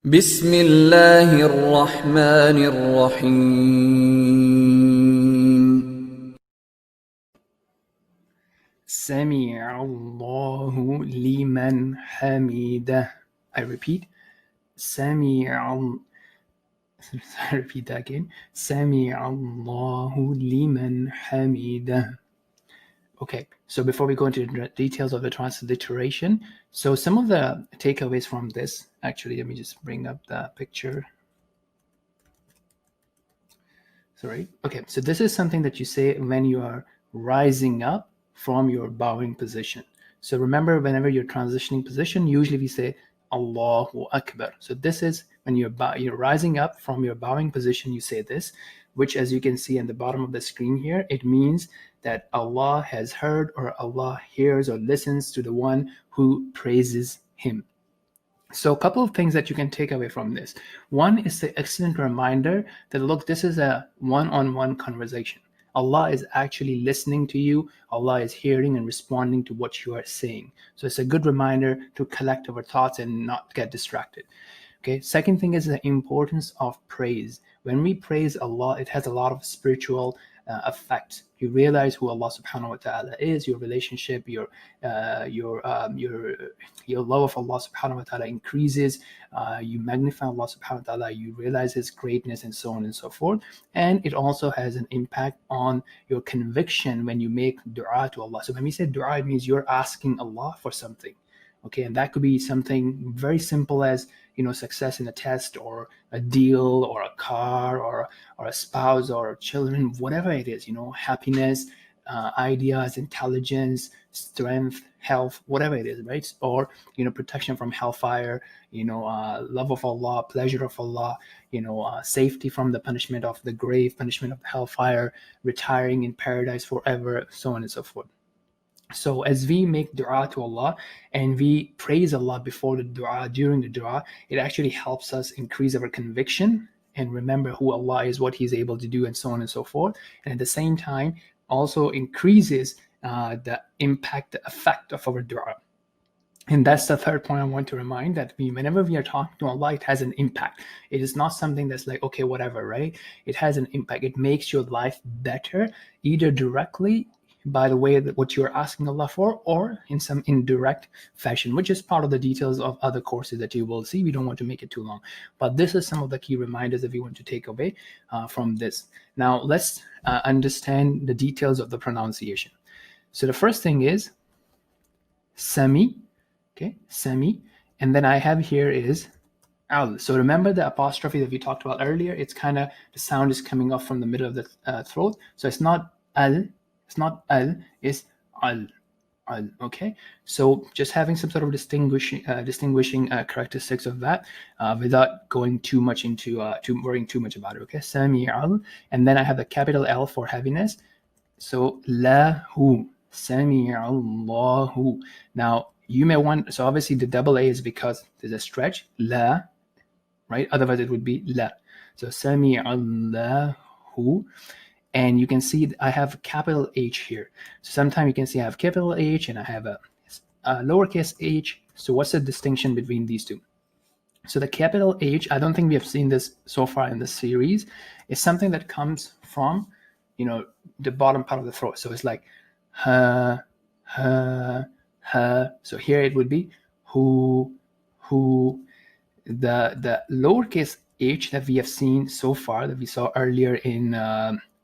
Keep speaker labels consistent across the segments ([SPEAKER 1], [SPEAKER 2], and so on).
[SPEAKER 1] بسم الله الرحمن الرحيم.
[SPEAKER 2] سمع الله لمن حمده. I repeat, I repeat that again. سمع الله لمن حمده. Okay, so before we go into the details of the transliteration, so some of the takeaways from this, actually, let me just bring up the picture. Sorry. Okay, so this is something that you say when you are rising up from your bowing position. So remember, whenever you're transitioning position, usually we say Allahu Akbar. So this is when you're rising up from your bowing position, you say this, which, as you can see at the bottom of the screen here, it means that Allah has heard, or Allah hears or listens to the one who praises him. So a couple of things that you can take away from this. One is the excellent reminder that, look, this is a one-on-one conversation. Allah is actually listening to you. Allah is hearing and responding to what you are saying. So it's a good reminder to collect our thoughts and not get distracted. Okay. Second thing is the importance of praise. When we praise Allah, it has a lot of spiritual effect. You realize who Allah subhanahu wa ta'ala is, your relationship, your love of Allah subhanahu wa ta'ala increases, you magnify Allah subhanahu wa ta'ala, you realize his greatness, and so on and so forth. And it also has an impact on your conviction when you make dua to Allah. So when we say dua, it means you're asking Allah for something. Okay, and that could be something very simple as, success in a test, or a deal, or a car, or a spouse, or children, whatever it is, happiness, ideas, intelligence, strength, health, whatever it is, right? Or, protection from hellfire, love of Allah, pleasure of Allah, safety from the punishment of the grave, punishment of the hellfire, retiring in paradise forever, so on and so forth. So as we make dua to Allah and we praise Allah before the dua, during the dua, it actually helps us increase our conviction and remember who Allah is, what he's able to do, and so on and so forth. And at the same time, also increases the impact, the effect of our dua. And that's the third point I want to remind, that whenever we are talking to Allah, it has an impact. It is not something that's like, okay, whatever, right? It has an impact. It makes your life better, either directly by the way that what you're asking Allah for, or in some indirect fashion, which is part of the details of other courses that you will see. We don't want to make it too long, but this is some of the key reminders that we want to take away from this. Now let's understand the details of the pronunciation. So the first thing is Sami. Okay, Sami. And then I have here is Al. So remember the apostrophe that we talked about earlier, it's kind of, the sound is coming off from the middle of the throat. So it's not Al, it's not Al, it's Al. Al. Okay, so just having some sort of distinguishing characteristics of that without going too much into worrying too much about it. Okay, Sami Al. And then I have the capital L for heaviness. So Lahu. Sami Allahu. Now you may want, so obviously the double A is because there's a stretch, la, right? Otherwise it would be la. So Sami Allahu. And you can see I have capital H here. So sometimes you can see I have capital H and I have a lowercase h. So what's the distinction between these two? So the capital H, I don't think we have seen this so far in the series, is something that comes from, the bottom part of the throat. So it's like ha, ha, ha. So here it would be who. The lowercase h that we have seen so far, that we saw earlier in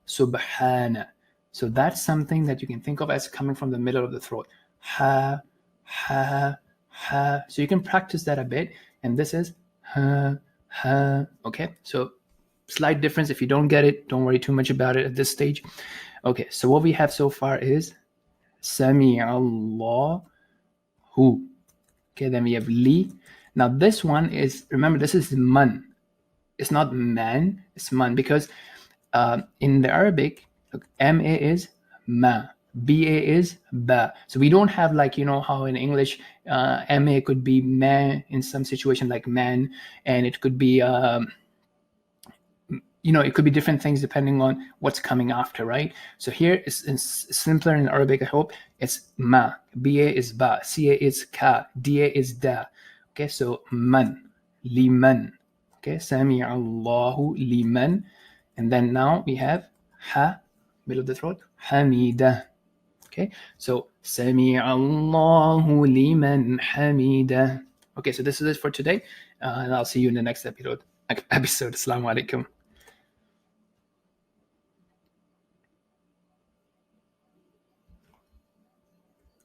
[SPEAKER 2] subhana. So that's something that you can think of as coming from the middle of the throat. Ha, ha, ha. So you can practice that a bit. And this is ha, ha. Okay, so slight difference. If you don't get it, don't worry too much about it at this stage. Okay, so what we have so far is Sami Allahu. Okay, then we have li. Now this one is, remember, this is man. It's not man, it's man, because in the Arabic, look, ma is ma, ba is ba. So we don't have, like, how in English ma could be man in some situation, like man, and it could be it could be different things depending on what's coming after, right? So here it's simpler in Arabic, I hope. It's ma, ba is ba, ca is ka, da is da. Okay, so man. liman. Okay, Sami Allahu liman. And then now we have ha, middle of the throat, hamida. Okay, so Sami Allahu liman hamida. Okay, so this is it for today. And I'll see you in the next episode. Assalamu alaikum.